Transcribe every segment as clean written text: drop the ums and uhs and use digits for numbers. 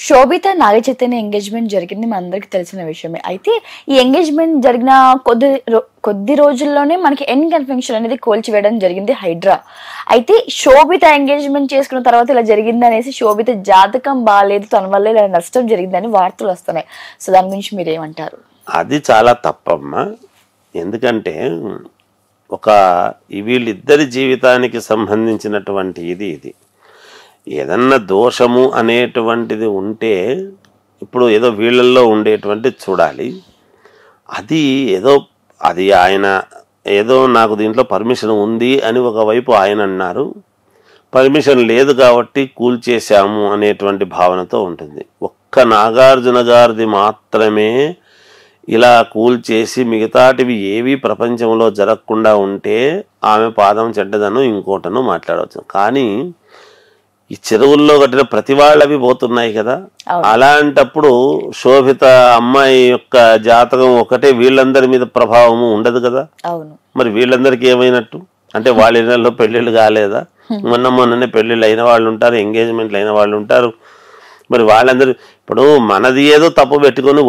శోభిత Naga Chaitanya engagement జరిగింది మనందరికి తెలిసిన విషయమే. అయితే ఈ ఎంగేజ్మెంట్ జరిగిన కొద్ది రోజుల్లోనే మనకి ఎండ్ కన్ఫెక్షన్ అనేది కోల్చివేయడం జరిగింది హైడ్రా. అయితే శోభిత ఎంగేజ్మెంట్ చేసుకున్న తర్వాత ఇలా జరిగింది అనేసి శోభిత జాతకం బాగాలేదు, తన వల్ల ఇలా నష్టం జరిగిందని వార్తలు వస్తున్నాయి. సో దాని గురించి మీరు ఏమంటారు? అది చాలా తప్పమ్మా. ఎందుకంటే వీళ్ళిద్దరి జీవితానికి సంబంధించినటువంటి ఇది ఏదన్నా దోషము అనేటువంటిది ఉంటే ఇప్పుడు ఏదో వీళ్ళల్లో ఉండేటువంటి చూడాలి. అది ఆయన ఏదో నాకు దీంట్లో పర్మిషన్ ఉంది అని ఒకవైపు ఆయన అన్నారు, పర్మిషన్ లేదు కాబట్టి కూల్చేశాము అనేటువంటి భావనతో ఉంటుంది. ఒక్క నాగార్జున గారిది మాత్రమే ఇలా కూల్చేసి మిగతాటివి ఏవి ప్రపంచంలో జరగకుండా ఉంటే ఆమె పాదం చెడ్డదను ఇంకోటను మాట్లాడవచ్చు. కానీ ఈ చెరువుల్లో కట్టిన ప్రతి వాళ్ళవి పోతున్నాయి కదా. అలాంటప్పుడు శోభిత అమ్మాయి యొక్క జాతకం ఒకటే వీళ్ళందరి మీద ప్రభావము ఉండదు కదా. మరి వీళ్ళందరికీ ఏమైనట్టు అంటే వాళ్ళ ఇళ్ళల్లో పెళ్లిళ్ళు కాలేదా? మొన్ననే పెళ్లిళ్ళు అయిన వాళ్ళు ఉంటారు, ఎంగేజ్మెంట్లు అయిన వాళ్ళు ఉంటారు. మరి వాళ్ళందరూ ఇప్పుడు మనది ఏదో తప్పు పెట్టుకొని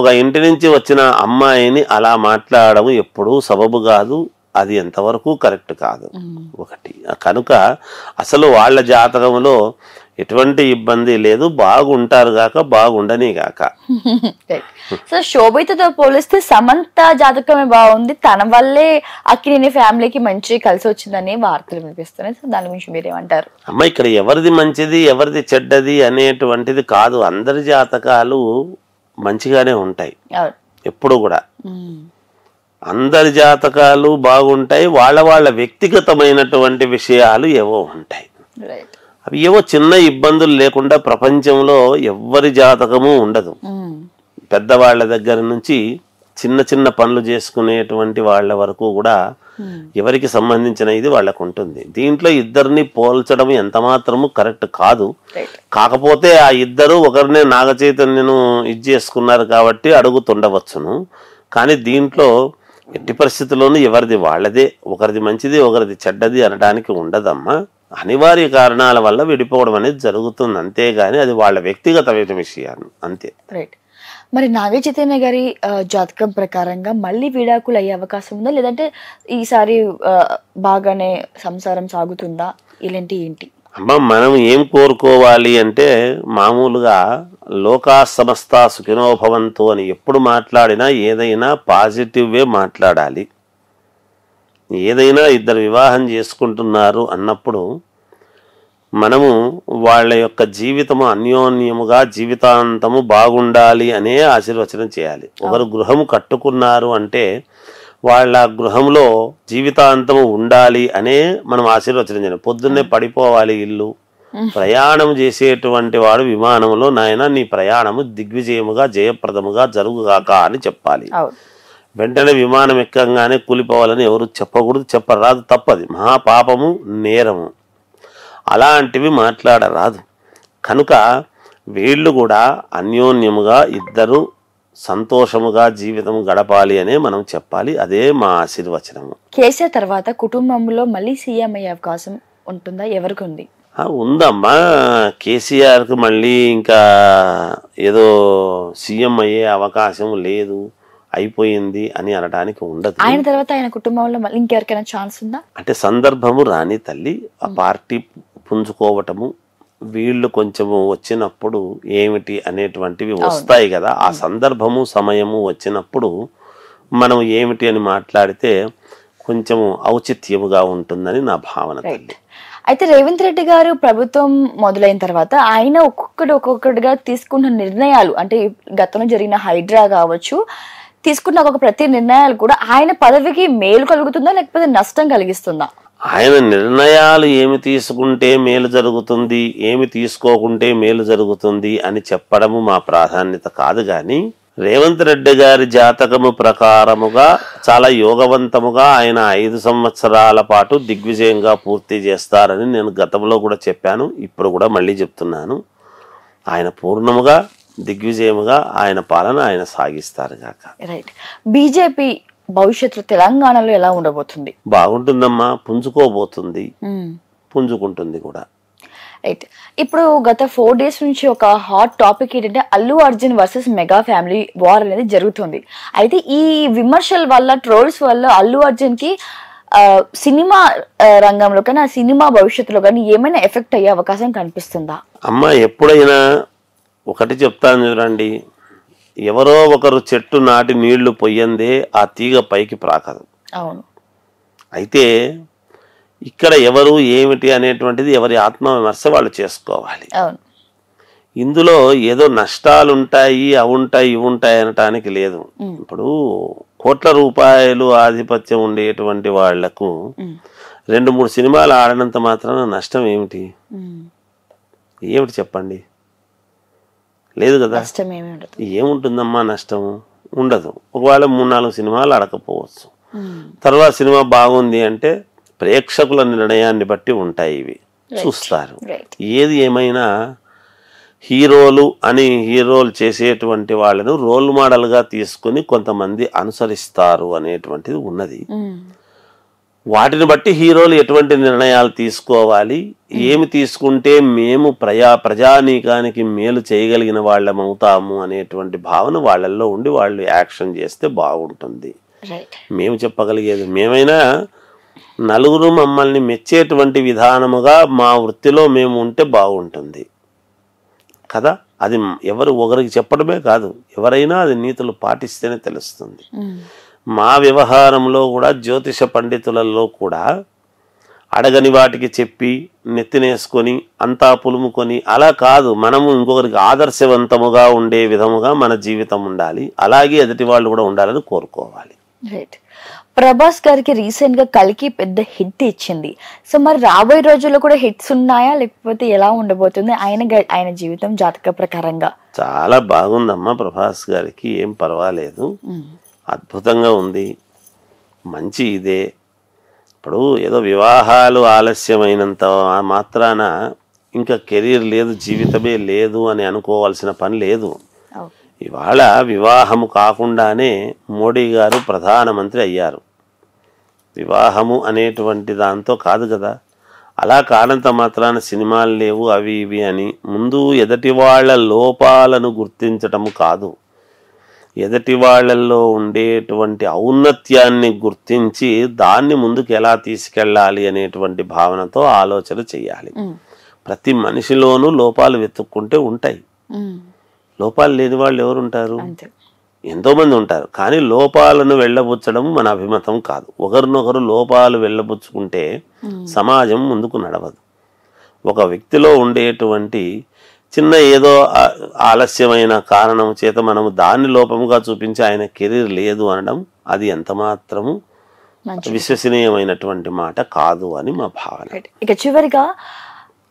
ఒక ఇంటి నుంచి వచ్చిన అమ్మాయిని అలా మాట్లాడడం ఎప్పుడూ సబబు కాదు. అది ఎంతవరకు కరెక్ట్ కాదు. ఒకటి కనుక అసలు వాళ్ళ జాతకంలో ఎటువంటి ఇబ్బంది లేదు, బాగుంటారు గాక బాగుండని గాక. సో శోభితతో పోలిస్తే సమంత జాతకమే బాగుంది, తన వల్లే అక్కినేని ఫ్యామిలీకి మంచి కలిసి వచ్చిందని వార్తలు వినిపిస్తున్నాయి. సో దాని గురించి మీరేమంటారు? అమ్మ, ఇక్కడ ఎవరిది మంచిది ఎవరిది చెడ్డది అనేటువంటిది కాదు. అందరి జాతకాలు మంచిగానే ఉంటాయి ఎప్పుడు కూడా. అందరి జాతకాలు బాగుంటాయి, వాళ్ళ వ్యక్తిగతమైనటువంటి విషయాలు ఏవో ఉంటాయి. అవి ఏవో చిన్న ఇబ్బందులు లేకుండా ప్రపంచంలో ఎవ్వరి జాతకము ఉండదు. పెద్దవాళ్ల దగ్గర నుంచి చిన్న పనులు చేసుకునేటువంటి వాళ్ళ వరకు కూడా ఎవరికి సంబంధించిన ఇది వాళ్ళకు ఉంటుంది. దీంట్లో ఇద్దరిని పోల్చడం ఎంత మాత్రము కరెక్ట్ కాదు. కాకపోతే ఆ ఇద్దరు ఒకరినే నాగ చైతన్యను ఇది చేసుకున్నారు కాబట్టి అడుగుతుండవచ్చును. కానీ దీంట్లో ఎట్టి పరిస్థితుల్లోనూ ఎవరిది వాళ్ళదే, ఒకరిది మంచిది ఒకరిది చెడ్డది అనడానికి ఉండదమ్మా. అనివార్య కారణాల వల్ల విడిపోవడం అనేది జరుగుతుంది, అంతేగాని అది వాళ్ళ వ్యక్తిగతమైన విషయాన్ని అంతే. రైట్. మరి నాగ చైతన్య గారి జాతకం ప్రకారంగా మళ్ళీ విడాకులు అయ్యే అవకాశం ఉందా, లేదంటే ఈసారి బాగానే సంసారం సాగుతుందా? ఇలాంటి ఏంటి అమ్మ, మనం ఏం కోరుకోవాలి అంటే మామూలుగా లోకా సమస్త సుఖినో భవంతు అని ఎప్పుడు మాట్లాడినా ఏదైనా పాజిటివ్వే మాట్లాడాలి. ఏదైనా ఇద్దరు వివాహం చేసుకుంటున్నారు అన్నప్పుడు మనము వాళ్ళ యొక్క జీవితము అన్యోన్యముగా జీవితాంతము బాగుండాలి అనే ఆశీర్వచనం చేయాలి. ఒకరు గృహము కట్టుకున్నారు అంటే వాళ్ళ గృహంలో జీవితాంతము ఉండాలి అనే మనం ఆశీర్వచనం చేయాలి. పొద్దున్నే పడిపోవాలి ఇల్లు, ప్రయాణం చేసేటువంటి వాడు విమానంలో నాయన నీ ప్రయాణము దిగ్విజయముగా జయప్రదముగా జరుగుగాక అని చెప్పాలి. వెంటనే విమానం ఎక్కంగానే కూలిపోవాలని ఎవరు చెప్పకూడదు, చెప్పరాదు, తప్పది, మహాపాపము, నేరము. అలాంటివి మాట్లాడరాదు. కనుక వీళ్ళు కూడా అన్యోన్యముగా ఇద్దరు సంతోషముగా జీవితం గడపాలి అనే మనం చెప్పాలి. అదే మా ఆశీర్వచనము. కేసీఆర్ తర్వాత కుటుంబంలో మళ్ళీ సీఎం అయ్యే అవకాశం ఉంటుందా? ఎవరికి ఉంది? ఉందమ్మా. కేసీఆర్కి మళ్ళీ ఇంకా ఏదో సీఎం అయ్యే అవకాశం లేదు, అయిపోయింది అని అనడానికి ఉండదు. ఆయన తర్వాత ఆయన కుటుంబంలో మళ్ళీ ఇంకెవరికైనా ఛాన్స్ ఉందా అంటే సందర్భము రాని తల్లి, ఆ పార్టీ పుంజుకోవటము వీళ్ళు కొంచెము వచ్చినప్పుడు ఏమిటి అనేటువంటివి వస్తాయి కదా. ఆ సందర్భము సమయము వచ్చినప్పుడు మనం ఏమిటి అని మాట్లాడితే కొంచెము ఔచిత్యముగా ఉంటుందని నా భావన తల్లి. అయితే రేవంత్ రెడ్డి గారు ప్రభుత్వం మొదలైన తర్వాత ఆయన ఒక్కొక్కటిగా తీసుకున్న నిర్ణయాలు, అంటే గతంలో జరిగిన హైడ్రా కావచ్చు, తీసుకున్న ఒక ప్రతి నిర్ణయాలు కూడా ఆయన పదవికి మేలు కలుగుతుందా లేకపోతే నష్టం కలిగిస్తుందా? ఆయన నిర్ణయాలు ఏమి తీసుకుంటే మేలు జరుగుతుంది, ఏమి తీసుకోకుంటే మేలు జరుగుతుంది అని చెప్పడము మా ప్రాధాన్యత కాదు. కానీ రేవంత్ రెడ్డి గారి జాతకము ప్రకారముగా చాలా యోగవంతముగా ఆయన 5 సంవత్సరాల పాటు దిగ్విజయంగా పూర్తి చేస్తారని నేను గతంలో కూడా చెప్పాను, ఇప్పుడు కూడా మళ్ళీ చెప్తున్నాను. ఆయన పూర్ణముగా దిగ్విజయముగా ఆయన పాలన ఆయన సాగిస్తారు గాక. రైట్. బీజేపీ భవిష్యత్తులో తెలంగాణలో ఎలా ఉండబోతుంది? బాగుంటుందమ్మా, పుంజుకోబోతుంది, పుంజుకుంటుంది కూడా. రైట్. ఇప్పుడు గత 4 days నుంచి ఒక హాట్ టాపిక్ ఏంటంటే Allu Arjun versus mega family war అనేది జరుగుతుంది. అయితే ఈ విమర్శల వల్ల, ట్రోల్స్ వల్ల అల్లు అర్జున్ కి సినిమా రంగంలో కానీ, ఆ సినిమా భవిష్యత్తులో కానీ ఏమైనా ఎఫెక్ట్ అయ్యే అవకాశం కనిపిస్తుందా? అమ్మ, ఎప్పుడైనా ఒకటి చెప్తాను చూడండి, ఎవరో ఒకరు చెట్టు నాటి నీళ్లు పొయ్యందే ఆ తీగ పైకి ప్రాకదు. అవును. అయితే ఇక్కడ ఎవరు ఏమిటి అనేటువంటిది ఎవరి ఆత్మవిమర్శ వాళ్ళు చేసుకోవాలి. అవును. ఇందులో ఏదో నష్టాలు ఉంటాయి, అవి ఉంటాయి, ఇవి ఉంటాయి అనటానికి లేదు. ఇప్పుడు కోట్ల రూపాయలు ఆధిపత్యం ఉండేటువంటి వాళ్లకు 2-3 సినిమాలు ఆడినంత మాత్రాన నష్టం ఏమిటి? ఏమిటి చెప్పండి? లేదు కదా. ఏముంటుందమ్మా నష్టము? ఉండదు. ఒకవేళ 3-4 సినిమాలు ఆడకపోవచ్చు. తర్వాత సినిమా బాగుంది అంటే ప్రేక్షకుల నిర్ణయాన్ని బట్టి ఉంటాయి, ఇవి చూస్తారు. ఏది ఏమైనా హీరోలు చేసేటువంటి వాళ్ళను రోల్ మోడల్గా తీసుకుని కొంతమంది అనుసరిస్తారు అనేటువంటిది ఉన్నది. వాటిని బట్టి హీరోలు ఎటువంటి నిర్ణయాలు తీసుకోవాలి, ఏమి తీసుకుంటే మేము ప్రజానీకానికి మేలు చేయగలిగిన వాళ్ళం అవుతాము అనేటువంటి భావన వాళ్ళల్లో ఉండి వాళ్ళు యాక్షన్ చేస్తే బాగుంటుంది. మేము చెప్పగలిగేది, మేమైనా నలుగురు మమ్మల్ని మెచ్చేటువంటి విధానముగా మా వృత్తిలో మేము ఉంటే బాగుంటుంది కదా. అది ఎవరు ఒకరికి చెప్పడమే కాదు, ఎవరైనా అది నీతులు పాటిస్తేనే తెలుస్తుంది. మా వ్యవహారంలో కూడా జ్యోతిష పండితులలో కూడా అడగని వాటికి చెప్పి నెత్తినేసుకొని అంతా పులుముకొని అలా కాదు. మనము ఇంకొకరికి ఆదర్శవంతముగా ఉండే విధముగా మన జీవితం ఉండాలి, అలాగే ఎదుటి వాళ్ళు కూడా ఉండాలని కోరుకోవాలి. రైట్. ప్రభాస్ గారికి రీసెంట్ గా కల్కి పెద్ద హిట్ ఇచ్చింది. సో మరి రాబోయే రోజుల్లో కూడా హిట్స్ ఉన్నాయా, లేకపోతే ఎలా ఉండబోతుంది ఆయన జీవితం జాతక ప్రకారంగా? చాలా బాగుందమ్మా ప్రభాస్ గారికి, ఏం పర్వాలేదు, అద్భుతంగా ఉంది, మంచి ఇదే. ఇప్పుడు ఏదో వివాహాలు ఆలస్యమైనంత మాత్రాన ఇంకా కెరీర్ లేదు, జీవితమే లేదు అని అనుకోవాల్సిన పని లేదు. ఇవాళ వివాహము కాకుండానే మోడీ గారు ప్రధానమంత్రి అయ్యారు. వివాహము అనేటువంటి దాంతో కాదు కదా. అలా కానంత మాత్రాన సినిమాలు లేవు అవి ఇవి అని ముందు ఎదటి వాళ్ళ లోపాలను గుర్తించటము కాదు, ఎదటి వాళ్ళల్లో ఉండేటువంటి ఔన్నత్యాన్ని గుర్తించి దాన్ని ముందుకు ఎలా తీసుకెళ్ళాలి అనేటువంటి భావనతో ఆలోచన చేయాలి. ప్రతి మనిషిలోనూ లోపాలు వెతుక్కుంటే ఉంటాయి. లోపాలు లేని వాళ్ళు ఎవరు ఉంటారు? ఎంతోమంది ఉంటారు. కానీ లోపాలను వెళ్ళబుచ్చడం మన అభిమతం కాదు. ఒకరినొకరు లోపాలు వెళ్ళబుచ్చుకుంటే సమాజం ముందుకు నడవదు. ఒక వ్యక్తిలో ఉండేటువంటి చిన్న ఏదో ఆలస్యమైన కారణం చేత మనము దాన్ని లోపముగా చూపించి ఆయన కెరీర్ లేదు అనడం అది ఎంత మాత్రము విశ్వసనీయమైనటువంటి మాట కాదు అని మా భావన. ఇక చివరిగా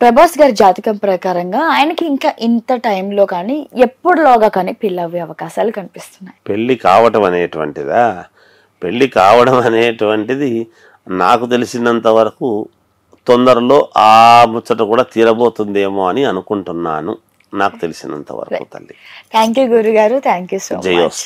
ప్రభాస్ గారి జాతకం ప్రకారంగా ఆయనకి ఇంకా ఇంత టైంలో కానీ ఎప్పుడులోగా కానీ పెళ్ళి అవ్వే అవకాశాలు కనిపిస్తున్నాయి. పెళ్లి కావటం అనేటువంటిదా? పెళ్లి కావడం అనేటువంటిది నాకు తెలిసినంత వరకు తొందరలో ఆ ముచ్చట కూడా తీరబోతుందేమో అని అనుకుంటున్నాను, నాకు తెలిసినంత వరకు. తల్లి, థ్యాంక్ యూ గురుగారు, థ్యాంక్ యూ సో మచ్.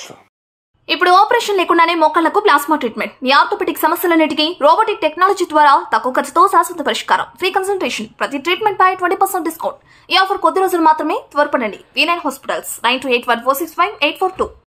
ఇప్పుడు ఆపరేషన్ లేకుండానే మోకాళ్లకు ప్లాస్మా ట్రీట్మెంట్, మీ ఆర్థోపెటిక్ సమస్యలన్నిటికీ రోబోటిక్ టెక్నాలజీ ద్వారా తక్కువ ఖర్చుతో శాశ్వత పరిష్కారం, ఫ్రీ కన్సల్టేషన్, ప్రతి ట్రీట్మెంట్ పై 20% డిస్కౌంట్. ఈ ఆఫర్ కొద్ది రోజులు మాత్రమే, త్వరపడండి. V9 hospitals 9281465842.